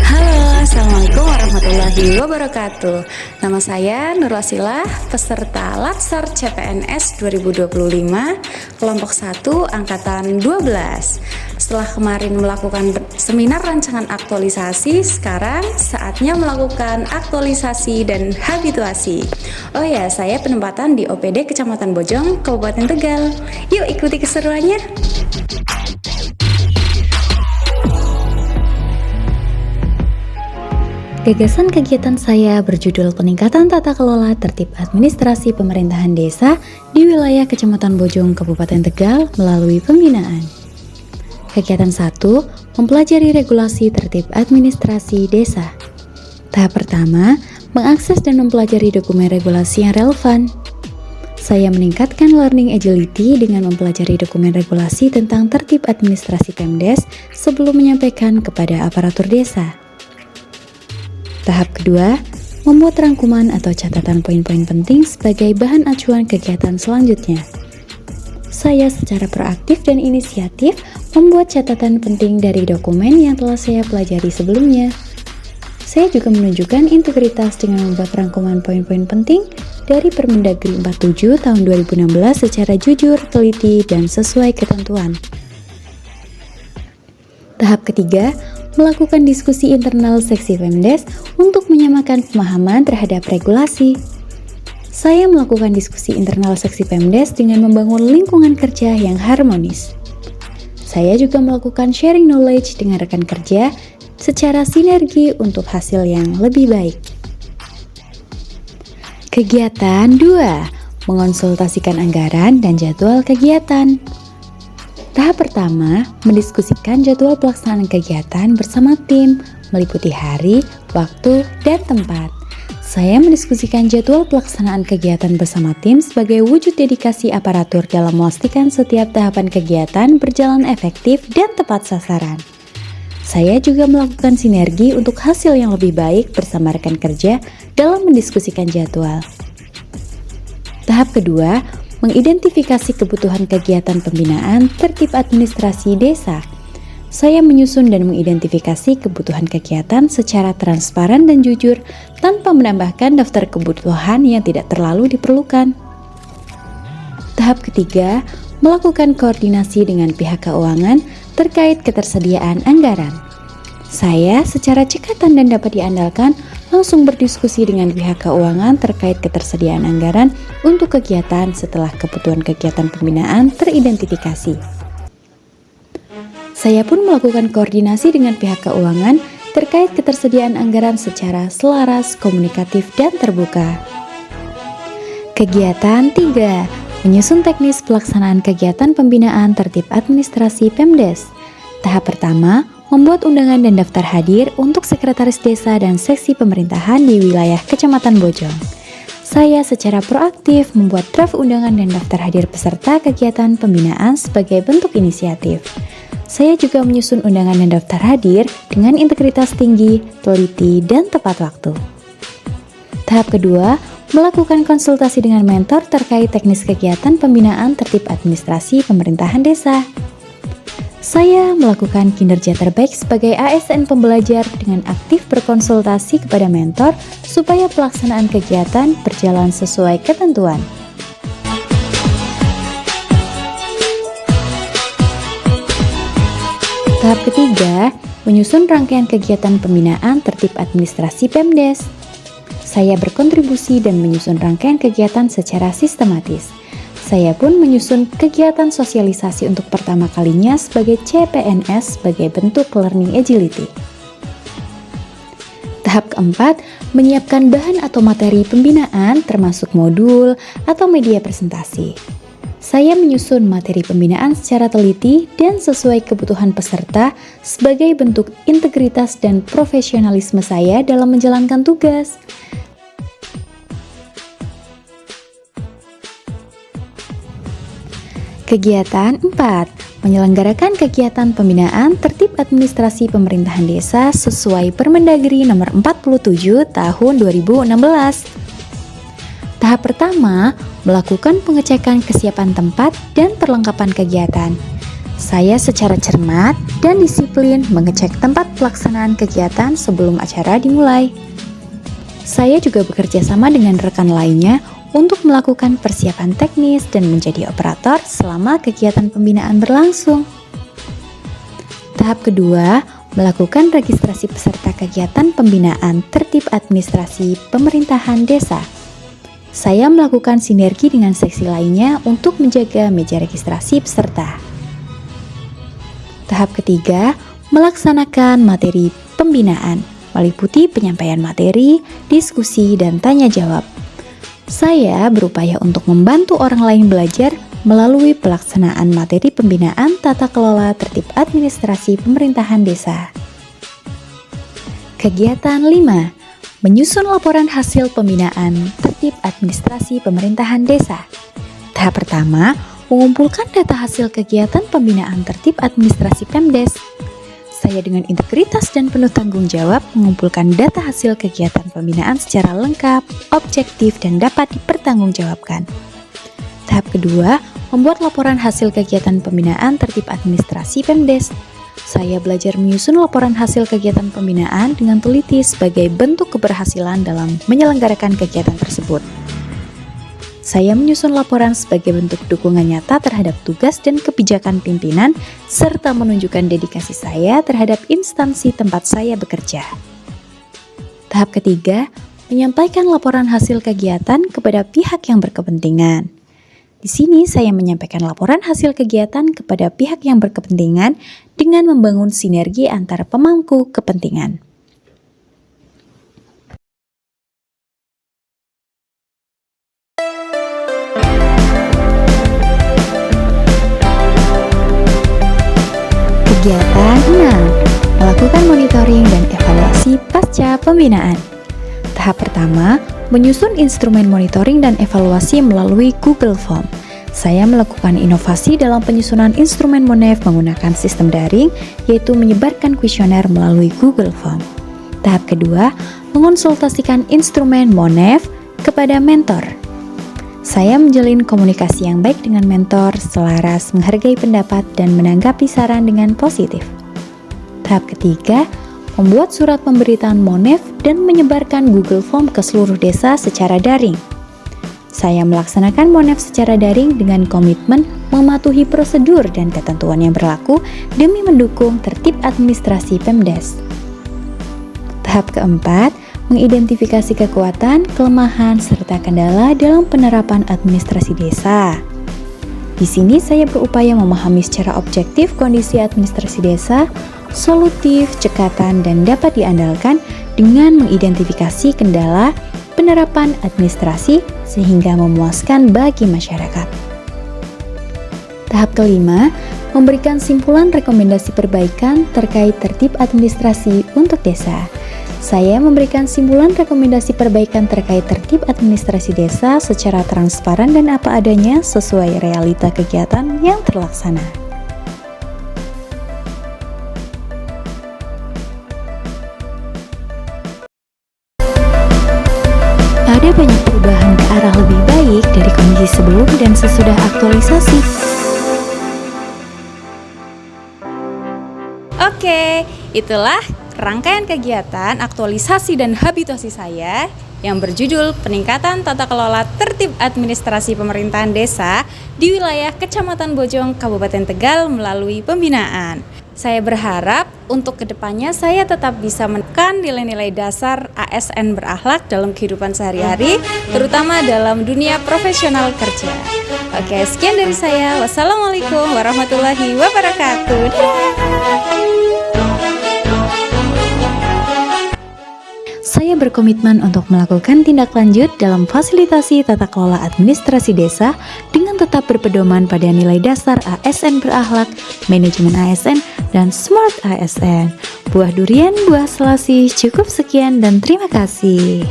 Halo, Assalamualaikum warahmatullahi wabarakatuh. Nama saya Nur Wasilah, peserta Latsar CPNS 2025, kelompok 1, angkatan 12. Setelah kemarin melakukan seminar rancangan aktualisasi, sekarang saatnya melakukan aktualisasi dan habituasi. Oh ya, saya penempatan di OPD Kecamatan Bojong, Kabupaten Tegal. Yuk ikuti keseruannya. Gagasan kegiatan saya berjudul Peningkatan Tata Kelola Tertib Administrasi Pemerintahan Desa di wilayah Kecamatan Bojong, Kabupaten Tegal melalui pembinaan. Kegiatan 1, mempelajari regulasi tertib administrasi desa. Tahap pertama, mengakses dan mempelajari dokumen regulasi yang relevan. Saya meningkatkan learning agility dengan mempelajari dokumen regulasi tentang tertib administrasi Pemdes sebelum menyampaikan kepada aparatur desa. Tahap kedua, membuat rangkuman atau catatan poin-poin penting sebagai bahan acuan kegiatan selanjutnya. Saya secara proaktif dan inisiatif membuat catatan penting dari dokumen yang telah saya pelajari sebelumnya. Saya juga menunjukkan integritas dengan membuat rangkuman poin-poin penting dari Permendagri 47 tahun 2016 secara jujur, teliti, dan sesuai ketentuan. Tahap ketiga, melakukan diskusi internal seksi Pemdes untuk menyamakan pemahaman terhadap regulasi. Saya melakukan diskusi internal seksi Pemdes dengan membangun lingkungan kerja yang harmonis. Saya juga melakukan sharing knowledge dengan rekan kerja secara sinergi untuk hasil yang lebih baik. Kegiatan 2, mengonsultasikan anggaran dan jadwal kegiatan. Tahap pertama, mendiskusikan jadwal pelaksanaan kegiatan bersama tim, meliputi hari, waktu, dan tempat. Saya mendiskusikan jadwal pelaksanaan kegiatan bersama tim sebagai wujud dedikasi aparatur dalam memastikan setiap tahapan kegiatan berjalan efektif dan tepat sasaran. Saya juga melakukan sinergi untuk hasil yang lebih baik bersama rekan kerja dalam mendiskusikan jadwal. Tahap kedua, mengidentifikasi kebutuhan kegiatan pembinaan tertib administrasi desa. Saya menyusun dan mengidentifikasi kebutuhan kegiatan secara transparan dan jujur tanpa menambahkan daftar kebutuhan yang tidak terlalu diperlukan. Tahap ketiga, melakukan koordinasi dengan pihak keuangan terkait ketersediaan anggaran. Saya secara cekatan dan dapat diandalkan langsung berdiskusi dengan pihak keuangan terkait ketersediaan anggaran untuk kegiatan setelah kebutuhan kegiatan pembinaan teridentifikasi. Saya pun melakukan koordinasi dengan pihak keuangan terkait ketersediaan anggaran secara selaras, komunikatif, dan terbuka. Kegiatan 3, menyusun teknis pelaksanaan kegiatan pembinaan tertib administrasi Pemdes. Tahap pertama, membuat undangan dan daftar hadir untuk sekretaris desa dan seksi pemerintahan di wilayah Kecamatan Bojong. Saya secara proaktif membuat draft undangan dan daftar hadir peserta kegiatan pembinaan sebagai bentuk inisiatif. Saya juga menyusun undangan dan daftar hadir dengan integritas tinggi, teliti, dan tepat waktu. Tahap kedua, melakukan konsultasi dengan mentor terkait teknis kegiatan pembinaan tertib administrasi pemerintahan desa. Saya melakukan kinerja terbaik sebagai ASN pembelajar dengan aktif berkonsultasi kepada mentor supaya pelaksanaan kegiatan berjalan sesuai ketentuan. Tahap ketiga, menyusun rangkaian kegiatan pembinaan tertib administrasi Pemdes. Saya berkontribusi dan menyusun rangkaian kegiatan secara sistematis. Saya pun menyusun kegiatan sosialisasi untuk pertama kalinya sebagai CPNS sebagai bentuk learning agility. Tahap keempat, menyiapkan bahan atau materi pembinaan termasuk modul atau media presentasi. Saya menyusun materi pembinaan secara teliti dan sesuai kebutuhan peserta sebagai bentuk integritas dan profesionalisme saya dalam menjalankan tugas. Kegiatan 4, menyelenggarakan kegiatan pembinaan tertib administrasi pemerintahan desa sesuai Permendagri nomor 47 tahun 2016. Tahap pertama, melakukan pengecekan kesiapan tempat dan perlengkapan kegiatan. Saya secara cermat dan disiplin mengecek tempat pelaksanaan kegiatan sebelum acara dimulai. Saya juga bekerja sama dengan rekan lainnya untuk melakukan persiapan teknis dan menjadi operator selama kegiatan pembinaan berlangsung. Tahap kedua, melakukan registrasi peserta kegiatan pembinaan tertib administrasi pemerintahan desa. Saya melakukan sinergi dengan seksi lainnya untuk menjaga meja registrasi peserta. Tahap ketiga, melaksanakan materi pembinaan, meliputi penyampaian materi, diskusi, dan tanya jawab. Saya berupaya untuk membantu orang lain belajar melalui pelaksanaan materi pembinaan tata kelola tertib administrasi pemerintahan desa. Kegiatan 5. Menyusun laporan hasil pembinaan tertib administrasi pemerintahan desa. Tahap pertama, mengumpulkan data hasil kegiatan pembinaan tertib administrasi Pemdes. Saya dengan integritas dan penuh tanggung jawab mengumpulkan data hasil kegiatan pembinaan secara lengkap, objektif, dan dapat dipertanggungjawabkan. Tahap kedua, membuat laporan hasil kegiatan pembinaan tertib administrasi Pemdes. Saya belajar menyusun laporan hasil kegiatan pembinaan dengan teliti sebagai bentuk keberhasilan dalam menyelenggarakan kegiatan tersebut. Saya menyusun laporan sebagai bentuk dukungan nyata terhadap tugas dan kebijakan pimpinan, serta menunjukkan dedikasi saya terhadap instansi tempat saya bekerja. Tahap ketiga, menyampaikan laporan hasil kegiatan kepada pihak yang berkepentingan. Di sini saya menyampaikan laporan hasil kegiatan kepada pihak yang berkepentingan dengan membangun sinergi antara pemangku kepentingan. Kegiatan 6. Melakukan monitoring dan evaluasi pasca pembinaan. Tahap pertama, menyusun instrumen monitoring dan evaluasi melalui Google Form. Saya melakukan inovasi dalam penyusunan instrumen Monef menggunakan sistem daring, yaitu menyebarkan kuesioner melalui Google Form. Tahap kedua, mengonsultasikan instrumen Monef kepada mentor. Saya menjalin komunikasi yang baik dengan mentor, selaras menghargai pendapat dan menanggapi saran dengan positif. Tahap ketiga, membuat surat pemberitaan Monef dan menyebarkan Google Form ke seluruh desa secara daring. Saya melaksanakan Monef secara daring dengan komitmen mematuhi prosedur dan ketentuan yang berlaku demi mendukung tertib administrasi Pemdes. Tahap keempat, mengidentifikasi kekuatan, kelemahan, serta kendala dalam penerapan administrasi desa. Di sini saya berupaya memahami secara objektif kondisi administrasi desa, solutif, cekatan, dan dapat diandalkan dengan mengidentifikasi kendala penerapan administrasi sehingga memuaskan bagi masyarakat. Tahap kelima, memberikan simpulan rekomendasi perbaikan terkait tertib administrasi untuk desa. Saya memberikan simpulan rekomendasi perbaikan terkait tertib administrasi desa secara transparan dan apa adanya sesuai realita kegiatan yang terlaksana. Ada banyak perubahan ke arah lebih baik dari kondisi sebelum dan sesudah aktualisasi. Oke, itulah rangkaian kegiatan aktualisasi dan habituasi saya yang berjudul Peningkatan Tata Kelola Tertib Administrasi Pemerintahan Desa di wilayah Kecamatan Bojong, Kabupaten Tegal melalui pembinaan. Saya berharap untuk kedepannya saya tetap bisa menekan nilai-nilai dasar ASN berakhlak dalam kehidupan sehari-hari, terutama dalam dunia profesional kerja. Oke, sekian dari saya. Wassalamualaikum warahmatullahi wabarakatuh. Dadah! Saya berkomitmen untuk melakukan tindak lanjut dalam fasilitasi tata kelola administrasi desa dengan tetap berpedoman pada nilai dasar ASN berakhlak, manajemen ASN, dan smart ASN. Buah durian, buah selasih, cukup sekian dan terima kasih.